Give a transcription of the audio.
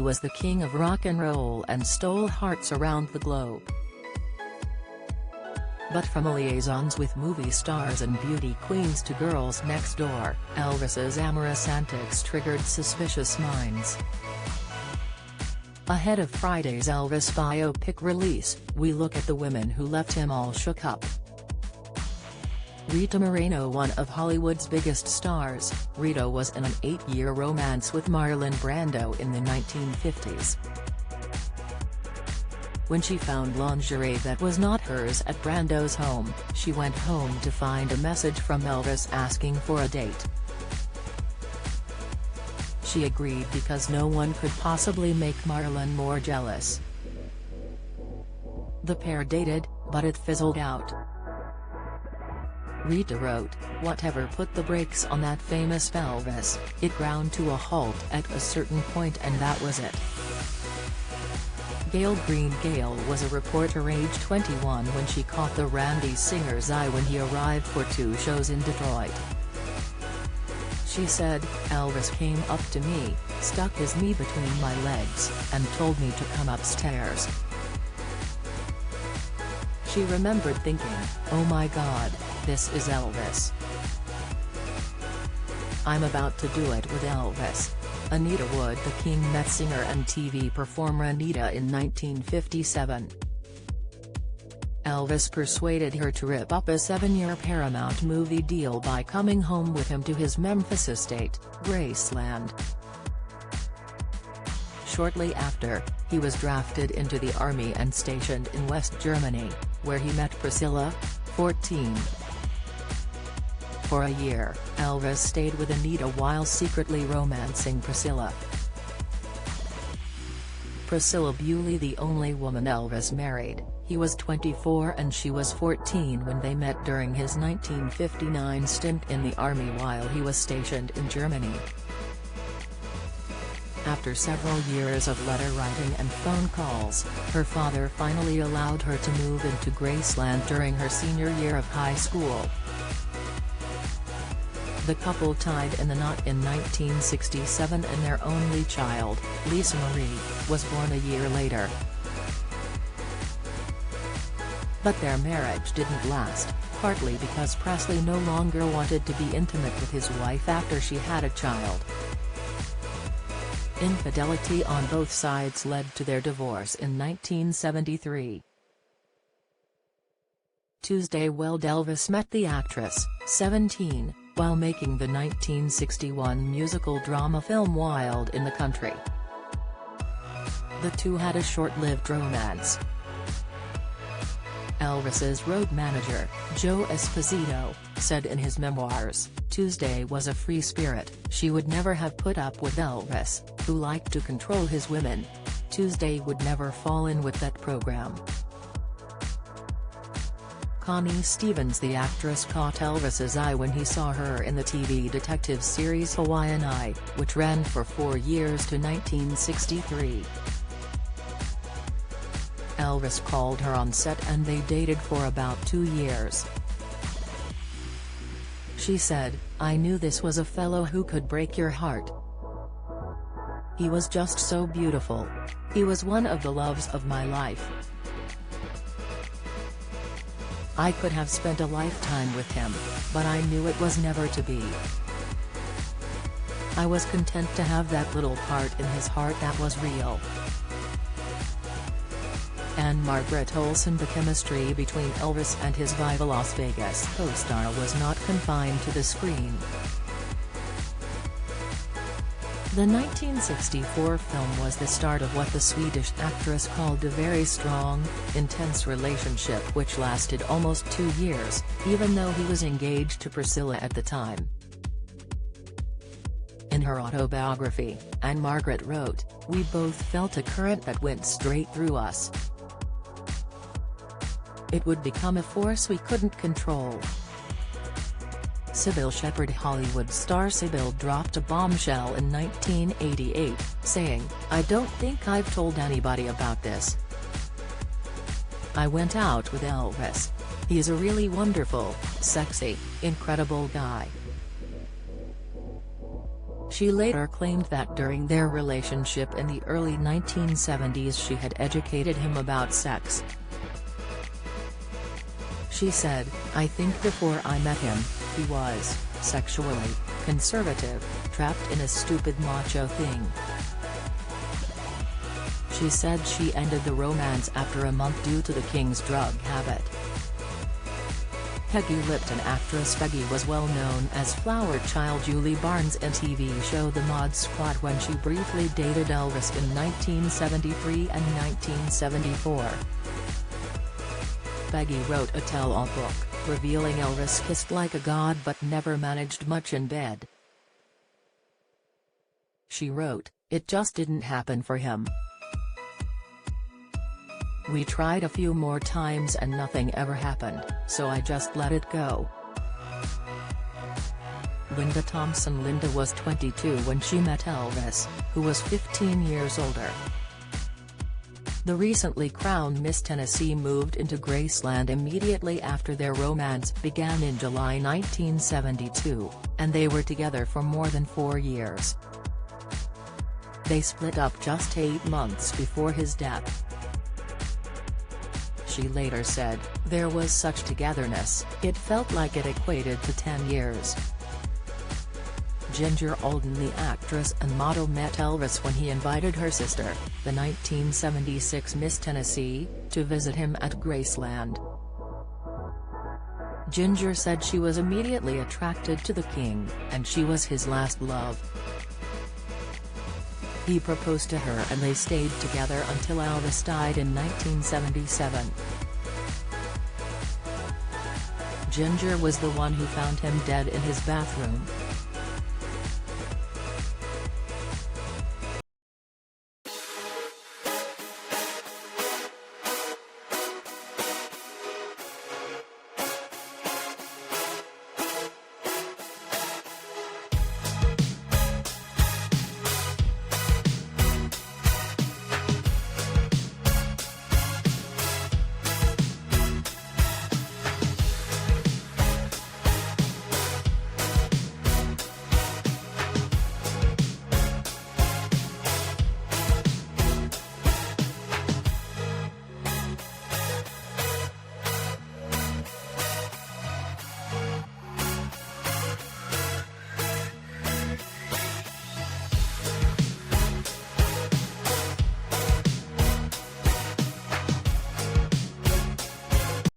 he was the king of rock and roll and stole hearts around the globe. But from liaisons with movie stars and beauty queens to girls next door, Elvis's amorous antics triggered suspicious minds. Ahead of Friday's Elvis biopic release, we look at the women who left him all shook up. Rita Moreno, one of Hollywood's biggest stars, Rita was in an 8-year romance with Marlon Brando in the 1950s. When she found lingerie that was not hers at Brando's home, she went home to find a message from Elvis asking for a date. She agreed because no one could possibly make Marlon more jealous. The pair dated, but it fizzled out. Rita wrote, "Whatever put the brakes on that famous Elvis, it ground to a halt at a certain point and that was it." Gail Green Gail was a reporter aged 21 when she caught the Randy singer's eye when he arrived for 2 shows in Detroit. She said, "Elvis came up to me, stuck his knee between my legs, and told me to come upstairs." She remembered thinking, "Oh my God, this is Elvis. I'm about to do it with Elvis." Anita Wood. The King met singer and TV performer Anita in 1957. Elvis persuaded her to rip up a 7-year Paramount movie deal by coming home with him to his Memphis estate, Graceland. Shortly after, he was drafted into the army and stationed in West Germany, where he met Priscilla, 14. For a year, Elvis stayed with Anita while secretly romancing Priscilla. Priscilla Bewley, the only woman Elvis married. He was 24 and she was 14 when they met during his 1959 stint in the army while he was stationed in Germany. After several years of letter writing and phone calls, her father finally allowed her to move into Graceland during her senior year of high school. The couple tied in the knot in 1967 and their only child, Lisa Marie, was born a year later. But their marriage didn't last, partly because Presley no longer wanted to be intimate with his wife after she had a child. Infidelity on both sides led to their divorce in 1973. Tuesday. Elvis met the actress, 17, while making the 1961 musical drama film Wild in the Country. The two had a short-lived romance. Elvis's road manager, Joe Esposito, said in his memoirs, "Tuesday was a free spirit. She would never have put up with Elvis, who liked to control his women. Tuesday would never fall in with that program." Connie Stevens. The actress caught Elvis's eye when he saw her in the TV detective series Hawaiian Eye, which ran for 4 years to 1963. Elvis called her on set and they dated for about 2 years. She said, "I knew this was a fellow who could break your heart. He was just so beautiful. He was one of the loves of my life. I could have spent a lifetime with him, but I knew it was never to be. I was content to have that little part in his heart that was real." And Margaret Olson. The chemistry between Elvis and his Viva Las Vegas co-star was not confined to the screen. The 1964 film was the start of what the Swedish actress called a very strong, intense relationship which lasted almost 2 years, even though he was engaged to Priscilla at the time. In her autobiography, Anne Margaret wrote, "We both felt a current that went straight through us. It would become a force we couldn't control." Sybil Shepherd. Hollywood star Sybil dropped a bombshell in 1988, saying, "I don't think I've told anybody about this. I went out with Elvis. He's a really wonderful, sexy, incredible guy." She later claimed that during their relationship in the early 1970s she had educated him about sex. She said, "I think before I met him, he was, sexually, conservative, trapped in a stupid macho thing." She said she ended the romance after a month due to the king's drug habit. Peggy Lipton. Actress Peggy was well known as flower child Julie Barnes in TV show The Mod Squad when she briefly dated Elvis in 1973 and 1974. Peggy wrote a tell-all book, revealing Elvis kissed like a god but never managed much in bed. She wrote, "It just didn't happen for him. We tried a few more times and nothing ever happened, so I just let it go." Linda Thompson. Linda was 22 when she met Elvis, who was 15 years older. The recently crowned Miss Tennessee moved into Graceland immediately after their romance began in July 1972, and they were together for more than 4 years. They split up just 8 months before his death. She later said, "There was such togetherness, it felt like it equated to 10 years." Ginger Alden. The actress and model met Elvis when he invited her sister, the 1976 Miss Tennessee, to visit him at Graceland. Ginger said she was immediately attracted to the king, and she was his last love. He proposed to her and they stayed together until Elvis died in 1977. Ginger was the one who found him dead in his bathroom.